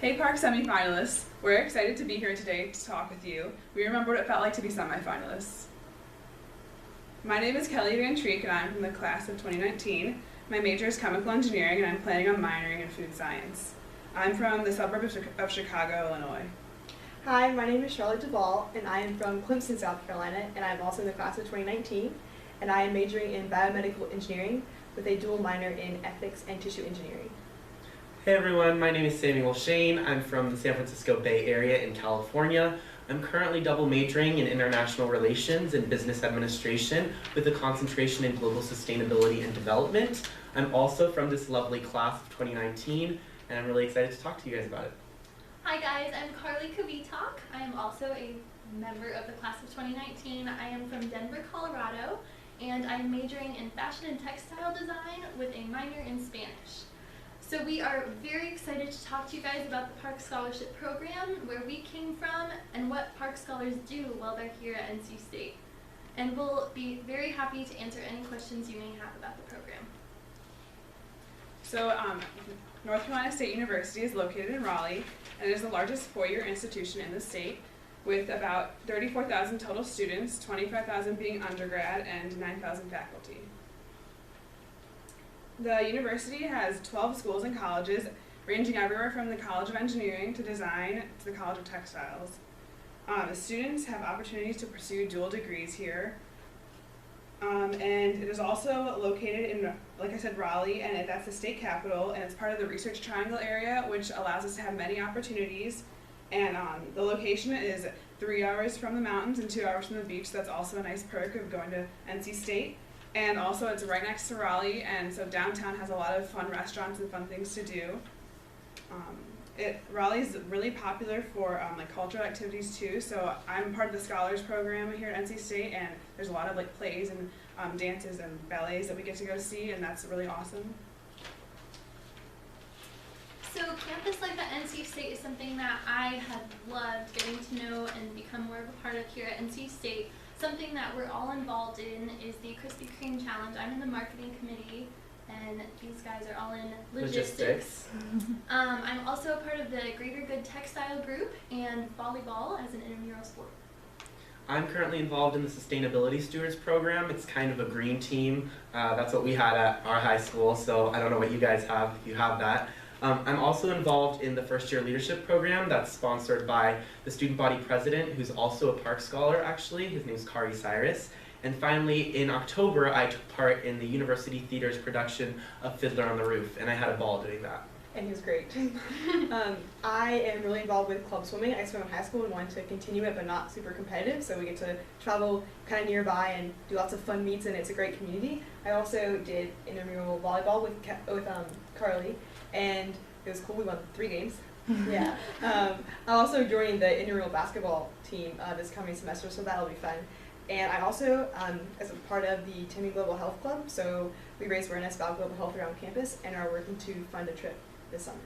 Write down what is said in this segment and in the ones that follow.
Hey Park Semifinalists, we're excited to be here today to talk with you. We remember what it felt like to be semifinalists. My name is Kelly Van Treek and I'm from the class of 2019. My major is chemical engineering and I'm planning on minoring in food science. I'm from the suburb of Chicago, Illinois. Hi, my name is Charlotte Duvall and I am from Clemson, South Carolina, and I'm also in the class of 2019, and I am majoring in biomedical engineering with a dual minor in ethics and tissue engineering. Hey everyone, my name is Samuel Shane. I'm from the San Francisco Bay Area in California. I'm currently double majoring in international relations and business administration with a concentration in global sustainability and development. I'm also from this lovely class of 2019 and I'm really excited to talk to you guys about it. Hi guys, I'm Carly Kavitak. I am also a member of the class of 2019. I am from Denver, Colorado, and I'm majoring in fashion and textile design with a minor in Spanish. So we are very excited to talk to you guys about the Park Scholarship Program, where we came from, and what Park Scholars do while they're here at NC State. And we'll be very happy to answer any questions you may have about the program. So North Carolina State University is located in Raleigh and is the largest four-year institution in the state with about 34,000 total students, 25,000 being undergrad and 9,000 faculty. The university has 12 schools and colleges, ranging everywhere from the College of Engineering to Design to the College of Textiles. The students have opportunities to pursue dual degrees here. And it is also located in, like I said, Raleigh, and that's the state capital, and it's part of the Research Triangle area, which allows us to have many opportunities. And the location is 3 hours from the mountains and 2 hours from the beach, so that's also a nice perk of going to NC State. And also it's right next to Raleigh, and so downtown has a lot of fun restaurants and fun things to do. Raleigh is really popular for like cultural activities too, so I'm part of the Scholars Program here at NC State, and there's a lot of like plays and dances and ballets that we get to go see, and that's really awesome. So campus life at NC State is something that I have loved getting to know and become more of a part of here at NC State. Something that we're all involved in is the Krispy Kreme Challenge. I'm in the marketing committee, and these guys are all in logistics. I'm also a part of the Greater Good Textile Group and volleyball as an intramural sport. I'm currently involved in the Sustainability Stewards program. It's kind of a green team. That's what we had at our high school, so I don't know what you guys have if you have that. I'm also involved in the first year leadership program that's sponsored by the student body president, who's also a Park Scholar actually. His name's Kari Cyrus. And finally, in October, I took part in the University Theater's production of Fiddler on the Roof, and I had a ball doing that. And he was great. I am really involved with club swimming. I swam in high school and wanted to continue it, but not super competitive, so we get to travel kind of nearby and do lots of fun meets, and it's a great community. I also did intramural volleyball with Carly, and it was cool. We won 3 games. Yeah. I also joined the intramural basketball team this coming semester, so that'll be fun. And I also, as a part of the Timmy Global Health Club, so we raise awareness about global health around campus and are working to fund a trip this summer.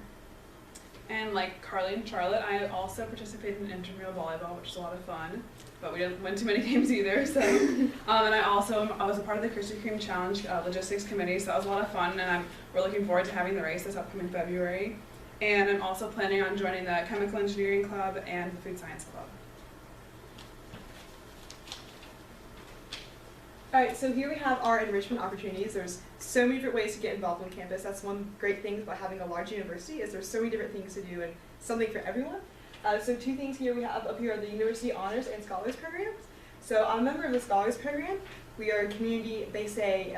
And like Carly and Charlotte, I also participated in intramural volleyball, which is a lot of fun, but we didn't win too many games either. So, and I was a part of the Krispy Kreme Challenge logistics committee, so that was a lot of fun, and we're looking forward to having the race this upcoming February. And I'm also planning on joining the chemical engineering club and the food science club. Alright, so here we have our enrichment opportunities. There's so many different ways to get involved on campus. That's one great thing about having a large university, is there's so many different things to do and something for everyone. So 2 things here we have up here are the University Honors and Scholars programs. So I'm a member of the Scholars program. We are a community, they say,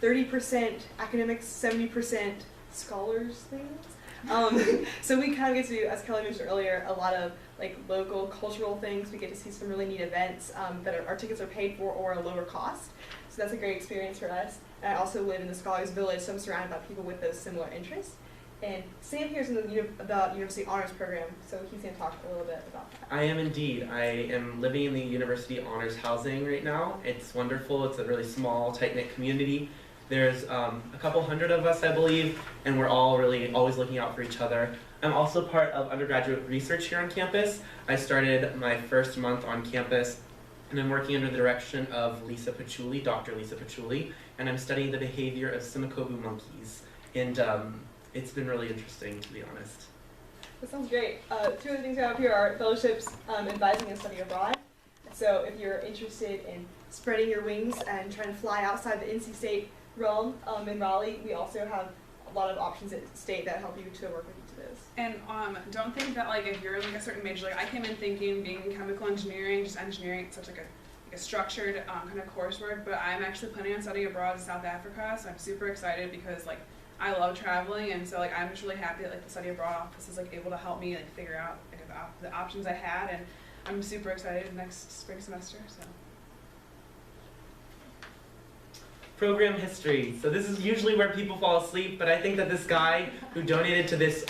30% academics, 70% scholars things. So we kind of get to do, as Kelly mentioned earlier, a lot of like local cultural things. We get to see some really neat events that our tickets are paid for or a lower cost. So that's a great experience for us. And I also live in the Scholars Village, so I'm surrounded by people with those similar interests. And Sam here's in the University Honors Program, so he's going to talk a little bit about that. I am indeed. I am living in the University Honors housing right now. It's wonderful. It's a really small, tight-knit community. There's a couple hundred of us, I believe, and we're all really always looking out for each other. I'm also part of undergraduate research here on campus. I started my first month on campus, and I'm working under the direction of Lisa Patchouli, Dr. Lisa Patchouli, and I'm studying the behavior of Semicobu monkeys. And it's been really interesting, to be honest. That sounds great. Two of the things we have here are fellowships, advising and study abroad. So if you're interested in spreading your wings and trying to fly outside the NC State realm in Raleigh, we also have a lot of options at state that help you to work with each of those. And don't think that like if you're like a certain major, like I came in thinking being in chemical engineering, just engineering, it's such like a structured kind of coursework, but I'm actually planning on studying abroad in South Africa, so I'm super excited because like I love traveling, and so like I'm just really happy that like the study abroad office is like able to help me like figure out like the options I had, and I'm super excited next spring semester. So. Program history. So this is usually where people fall asleep, but I think that this guy who donated to this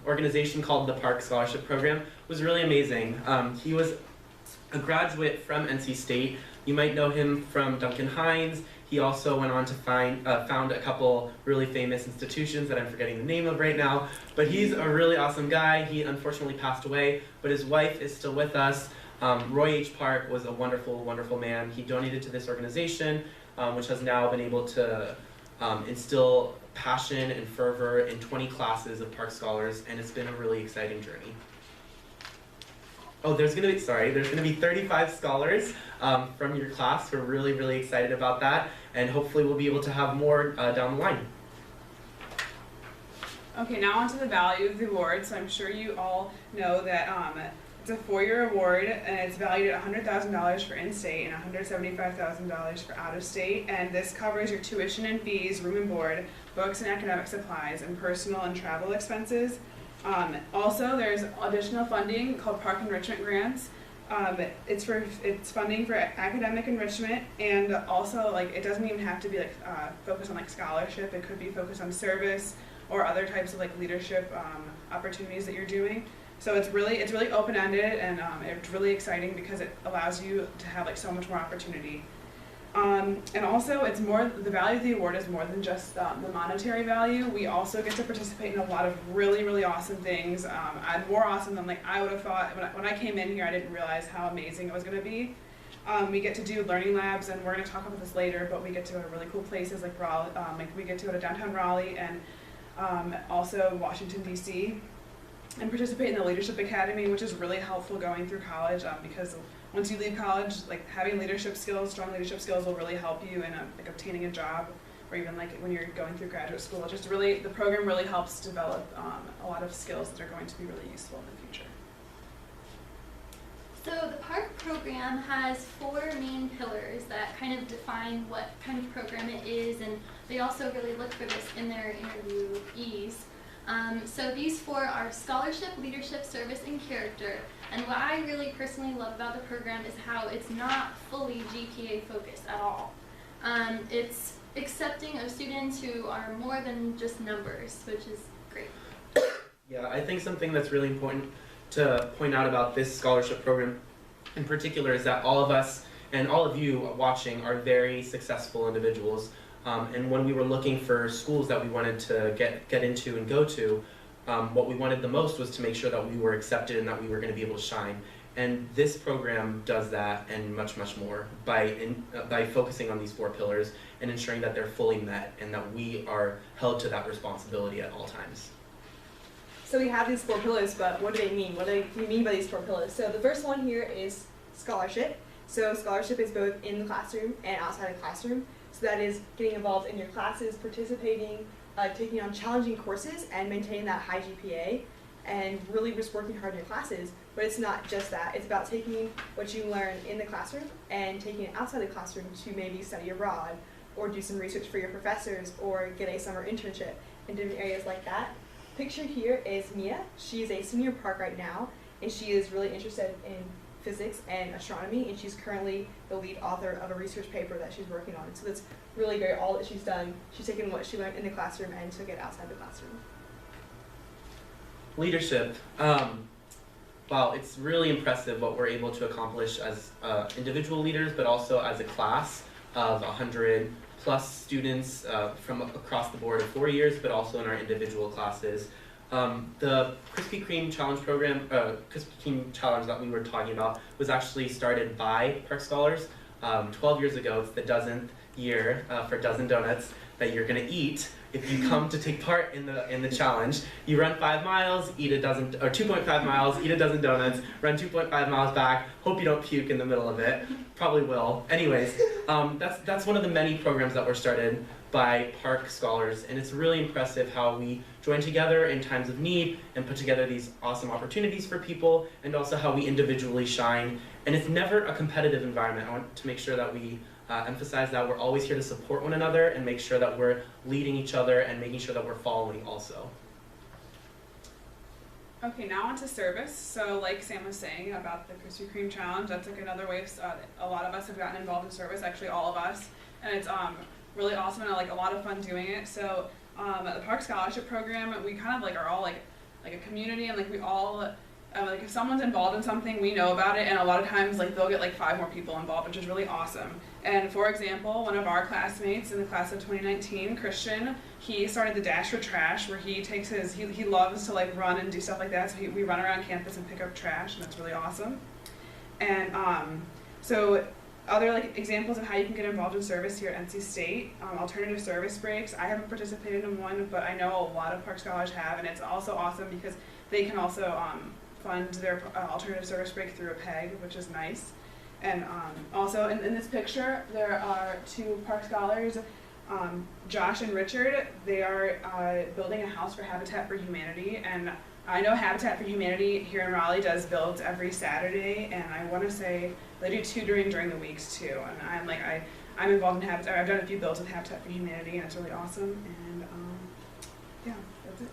organization called the Park Scholarship Program was really amazing. He was a graduate from NC State. You might know him from Duncan Hines. He also went on to found a couple really famous institutions that I'm forgetting the name of right now, but he's a really awesome guy. He unfortunately passed away, but his wife is still with us. Roy H. Park was a wonderful, wonderful man. He donated to this organization, which has now been able to instill passion and fervor in 20 classes of Park Scholars, and it's been a really exciting journey. Oh, there's gonna be 35 scholars from your class. We're really, really excited about that, and hopefully we'll be able to have more down the line. Okay, now on to the value of the award. So I'm sure you all know that it's a 4-year award, and it's valued at $100,000 for in-state and $175,000 for out-of-state. And this covers your tuition and fees, room and board, books and academic supplies, and personal and travel expenses. Also, there's additional funding called Park Enrichment Grants. It's funding for academic enrichment, and also like it doesn't even have to be like focused on like scholarship. It could be focused on service or other types of like leadership opportunities that you're doing. So it's really open-ended, and it's really exciting because it allows you to have like so much more opportunity. And also, the value of the award is more than just the monetary value. We also get to participate in a lot of really, really awesome things. More awesome than like I would have thought. When I came in here, I didn't realize how amazing it was going to be. We get to do learning labs, and we're going to talk about this later, but we get to go to really cool places like Raleigh, we get to go to downtown Raleigh and also Washington, D.C., and participate in the Leadership Academy, which is really helpful going through college because once you leave college, like having strong leadership skills will really help you in like obtaining a job, or even like when you're going through graduate school. The program really helps develop a lot of skills that are going to be really useful in the future. So the PARC program has 4 main pillars that kind of define what kind of program it is, and they also really look for this in their interviewees. So these 4 are scholarship, leadership, service, and character. And what I really personally love about the program is how it's not fully GPA focused at all. It's accepting of students who are more than just numbers, which is great. Yeah, I think something that's really important to point out about this scholarship program in particular is that all of us and all of you watching are very successful individuals. And when we were looking for schools that we wanted to get into and go to, what we wanted the most was to make sure that we were accepted and that we were going to be able to shine. And this program does that and much, much more by focusing on these 4 pillars and ensuring that they're fully met and that we are held to that responsibility at all times. So we have these 4 pillars, but what do they mean? What do we mean by these 4 pillars? So the first one here is scholarship. So scholarship is both in the classroom and outside the classroom. So that is getting involved in your classes, participating, taking on challenging courses, and maintaining that high GPA, and really just working hard in your classes. But it's not just that. It's about taking what you learn in the classroom and taking it outside the classroom to maybe study abroad, or do some research for your professors, or get a summer internship in different areas like that. Pictured here is Mia. She is a senior in Park right now, and she is really interested in physics and astronomy, and she's currently the lead author of a research paper that she's working on. So that's really great, all that she's done. She's taken what she learned in the classroom and took it outside the classroom. Leadership. Wow, it's really impressive what we're able to accomplish as individual leaders, but also as a class of 100 plus students from across the board of 4 years, but also in our individual classes. The Krispy Kreme Challenge program, Krispy Kreme Challenge that we were talking about was actually started by Park Scholars 12 years ago. It's the dozenth year for dozen donuts that you're gonna eat if you come to take part in the challenge. You run 5 miles, eat a dozen, or 2.5 miles, eat a dozen donuts, run 2.5 miles back. Hope you don't puke in the middle of it. Probably will. Anyways, that's one of the many programs that were started by Park Scholars, and it's really impressive how we join together in times of need and put together these awesome opportunities for people, and also how we individually shine. And it's never a competitive environment. I want to make sure that we emphasize that we're always here to support one another and make sure that we're leading each other and making sure that we're following also. Okay, now on to service. So like Sam was saying about the Krispy Kreme challenge, that's like another way a lot of us have gotten involved in service, actually all of us, and it's really awesome and like a lot of fun doing it. So the Park Scholarship Program, we kind of like are all like a community, and like we all like if someone's involved in something, we know about it, and a lot of times like they'll get like 5 more people involved, which is really awesome. And for example, one of our classmates in the class of 2019, Christian, he started the Dash for Trash, where he takes he loves to like run and do stuff like that, so we run around campus and pick up trash, and that's really awesome. And so other like examples of how you can get involved in service here at NC State, alternative service breaks. I haven't participated in one, but I know a lot of Park Scholars have, and it's also awesome because they can also fund their alternative service break through a PEG, which is nice. And also in this picture, there are 2 Park Scholars, Josh and Richard. They are building a house for Habitat for Humanity, and I know Habitat for Humanity here in Raleigh does builds every Saturday, and I want to say they do tutoring during the weeks too. And I'm involved in Habitat. I've done a few builds with Habitat for Humanity, and it's really awesome. And yeah, that's it.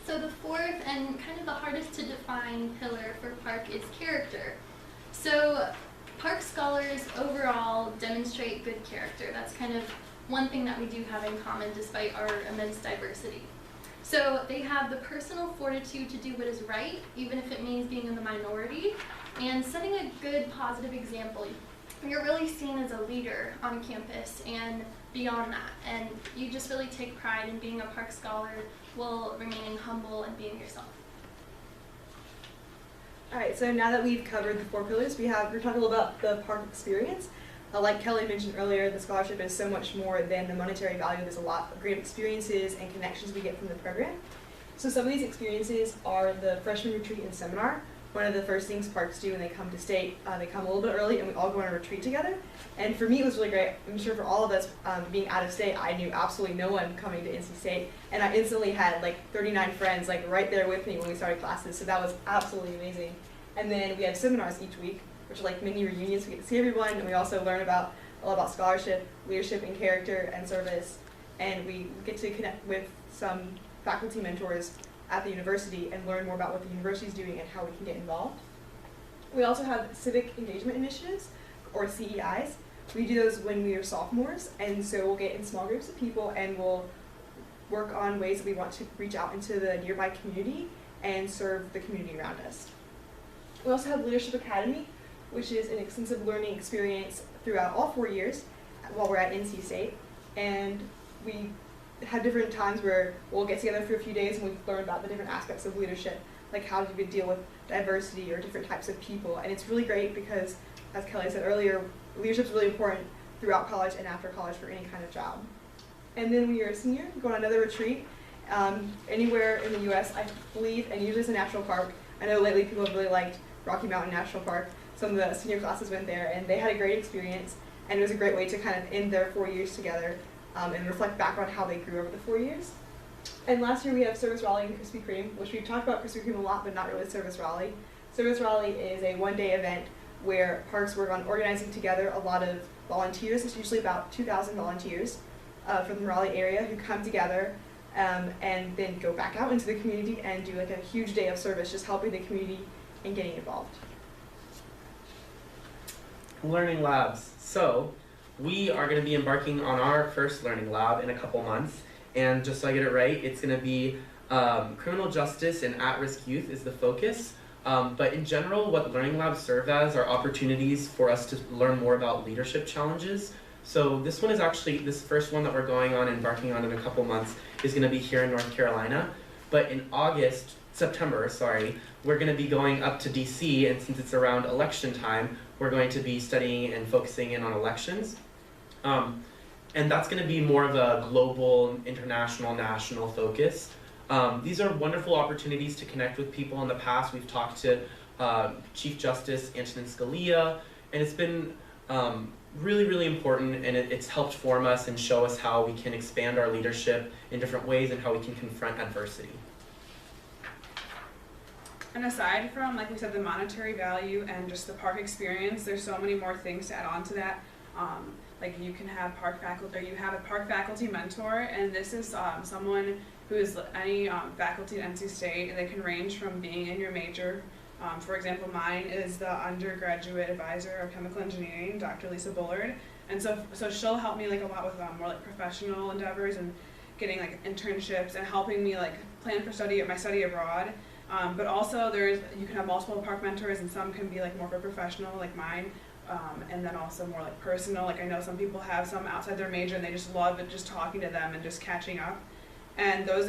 So the fourth and kind of the hardest to define pillar for Park is character. So Park Scholars overall demonstrate good character. That's kind of one thing that we do have in common despite our immense diversity. So they have the personal fortitude to do what is right, even if it means being in the minority, and setting a good positive example. You're really seen as a leader on campus and beyond that, and you just really take pride in being a Park Scholar while remaining humble and being yourself. Alright, so now that we've covered the 4 pillars, we're talking a little about the Park experience. Like Kelly mentioned earlier, the scholarship is so much more than the monetary value. There's a lot of great experiences and connections we get from the program. So some of these experiences are the freshman retreat and seminar. One of the first things Parks do when they come to state, they come a little bit early and we all go on a retreat together. And for me it was really great. I'm sure for all of us being out of state, I knew absolutely no one coming to NC State, and I instantly had like 39 friends like right there with me when we started classes, so that was absolutely amazing. And then we have seminars each week, which are like mini reunions. We get to see everyone, and we also learn a lot about scholarship, leadership and character, and service. And we get to connect with some faculty mentors at the university and learn more about what the university is doing and how we can get involved. We also have civic engagement initiatives, or CEIs. We do those when we are sophomores, and so we'll get in small groups of people and we'll work on ways that we want to reach out into the nearby community and serve the community around us. We also have Leadership Academy, which is an extensive learning experience throughout all 4 years while we're at NC State. And we have different times where we'll get together for a few days and we learn about the different aspects of leadership, like how do we deal with diversity or different types of people. And it's really great because, as Kelly said earlier, leadership is really important throughout college and after college for any kind of job. And then when you're a senior, you go on another retreat anywhere in the US, I believe, and usually it's a national park. I know lately people have really liked Rocky Mountain National Park. Some of the senior classes went there and they had a great experience, and it was a great way to kind of end their 4 years together and reflect back on how they grew over the 4 years. And last year we have Service Raleigh and Krispy Kreme, which we've talked about Krispy Kreme a lot, but not really Service Raleigh. Service Raleigh is a one-day event where parks work on organizing together a lot of volunteers. It's usually about 2,000 volunteers from the Raleigh area who come together and then go back out into the community and do like a huge day of service, just helping the community and getting involved. Learning labs. So we are going to be embarking on our first learning lab in a couple months, and just so I get it right, it's going to be criminal justice and at-risk youth is the focus. But in general, what learning labs serve as are opportunities for us to learn more about leadership challenges. So this one is actually, this first one that we're embarking on in a couple months is going to be here in North Carolina. But in September, we're going to be going up to DC, and since it's around election time, we're going to be studying and focusing in on elections. And that's going to be more of a global, international, national focus. These are wonderful opportunities to connect with people. In the past, we've talked to Chief Justice Antonin Scalia, and it's been really, really important, and it's helped form us and show us how we can expand our leadership in different ways and how we can confront adversity. And aside from, like we said, the monetary value and just the park experience, there's so many more things to add on to that. Like you can have park faculty, or you have a park faculty mentor, and this is someone who is any faculty at NC State, and they can range from being in your major. For example, mine is the undergraduate advisor of chemical engineering, Dr. Lisa Bullard, and so she'll help me like a lot with more like professional endeavors and getting like internships and helping me like plan for my study abroad. But also you can have multiple park mentors, and some can be like more for professional, like mine. And then also more like personal, like I know some people have some outside their major and they just love it, just talking to them and just catching up. And those,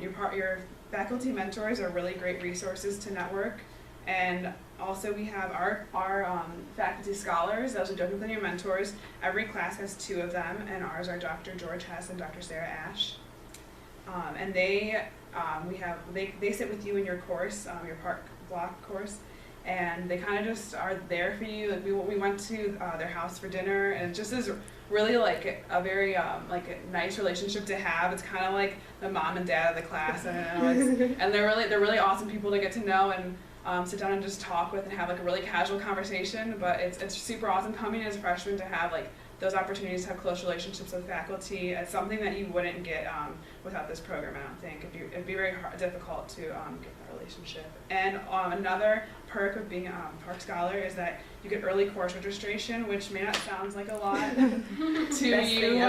your faculty mentors are really great resources to network. And also we have our faculty scholars, those are different than your mentors. Every class has 2 of them, and ours are Dr. George Hess and Dr. Sarah Ash. And they sit with you in your course, your park block course. And they kind of just are there for you. Like we went to their house for dinner, and it just is really like a very like a nice relationship to have. It's kind of like the mom and dad of the class, and they're really awesome people to get to know and sit down and just talk with and have like a really casual conversation. But it's super awesome coming as a freshman to have like those opportunities to have close relationships with faculty. It's something that you wouldn't get without this program, I don't think. It'd be very difficult to get that relationship. And another perk of being a Park Scholar is that you get early course registration, which may not sound like a lot to you,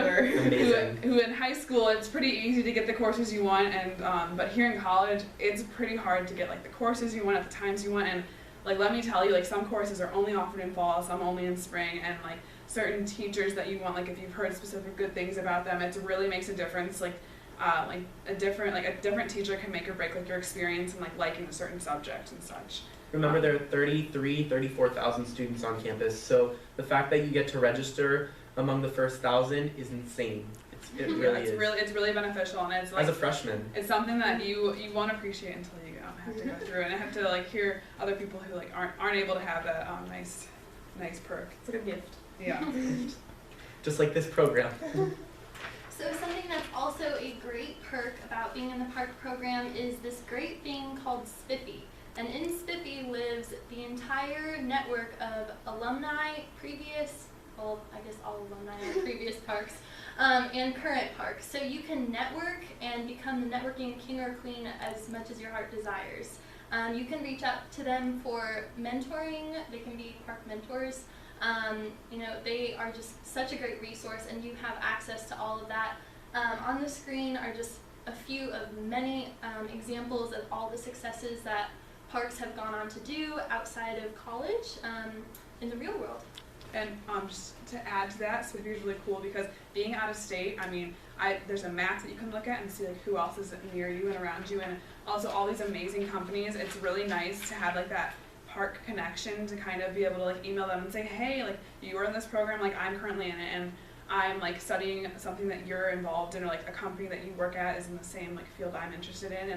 who in high school it's pretty easy to get the courses you want, and but here in college it's pretty hard to get like the courses you want at the times you want. And like let me tell you, like some courses are only offered in fall, some only in spring, and like certain teachers that you want, like if you've heard specific good things about them, it really makes a difference. Like a different teacher can make or break like your experience and like liking a certain subject and such. Remember, there are 34,000 students on campus, so the fact that you get to register among the first 1,000 is insane. It really is. It's really beneficial, and it's like, as a freshman, it's something that you won't appreciate until you have to go through it and have to like hear other people who like aren't able to have that nice perk. It's like a gift. Yeah. just like this program. So something that's also a great perk about being in the park program is this great thing called Spiffy. And in Spiffy lives the entire network of alumni, all alumni of previous parks, and current parks. So you can network and become the networking king or queen as much as your heart desires. You can reach out to them for mentoring. They can be park mentors. They are just such a great resource, and you have access to all of that. On the screen are just a few of many examples of all the successes that parks have gone on to do outside of college in the real world. And just to add to that, Spiffy is really cool because being out of state, I mean, there's a map that you can look at and see like who else is near you and around you, and also all these amazing companies. It's really nice to have like that park connection to kind of be able to like email them and say, hey, like you are in this program, like I'm currently in it, and I'm like studying something that you're involved in, or like a company that you work at is in the same like field I'm interested in,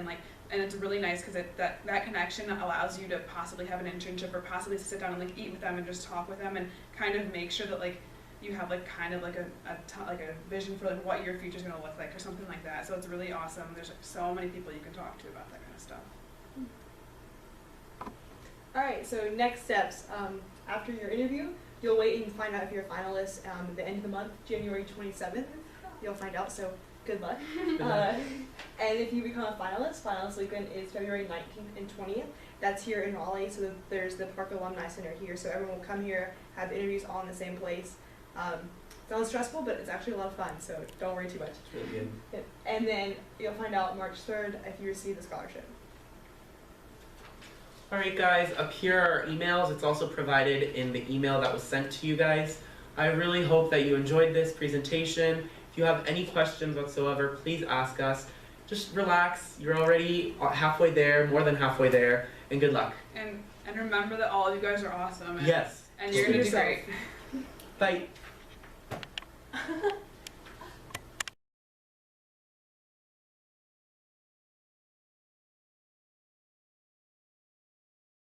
and it's really nice because that connection allows you to possibly have an internship or possibly sit down and like eat with them and just talk with them and kind of make sure that like you have like kind of like a vision for like what your future's gonna look like or something like that. So it's really awesome. There's like so many people you can talk to about that kind of stuff. Alright, so next steps. After your interview, you'll wait and find out if you're a finalist at the end of the month, January 27th. You'll find out, so good luck. And if you become a finalist weekend is February 19th and 20th. That's here in Raleigh, so there's the Park Alumni Center here, so everyone will come here, have interviews all in the same place. Sounds stressful, but it's actually a lot of fun, so don't worry too much. It's really good. Yeah. And then you'll find out March 3rd if you receive the scholarship. Alright guys, up here are our emails. It's also provided in the email that was sent to you guys. I really hope that you enjoyed this presentation. If you have any questions whatsoever, please ask us. Just relax, you're already halfway there, more than halfway there, and good luck. And remember that all of you guys are awesome. Yes. And you're gonna do great. Bye.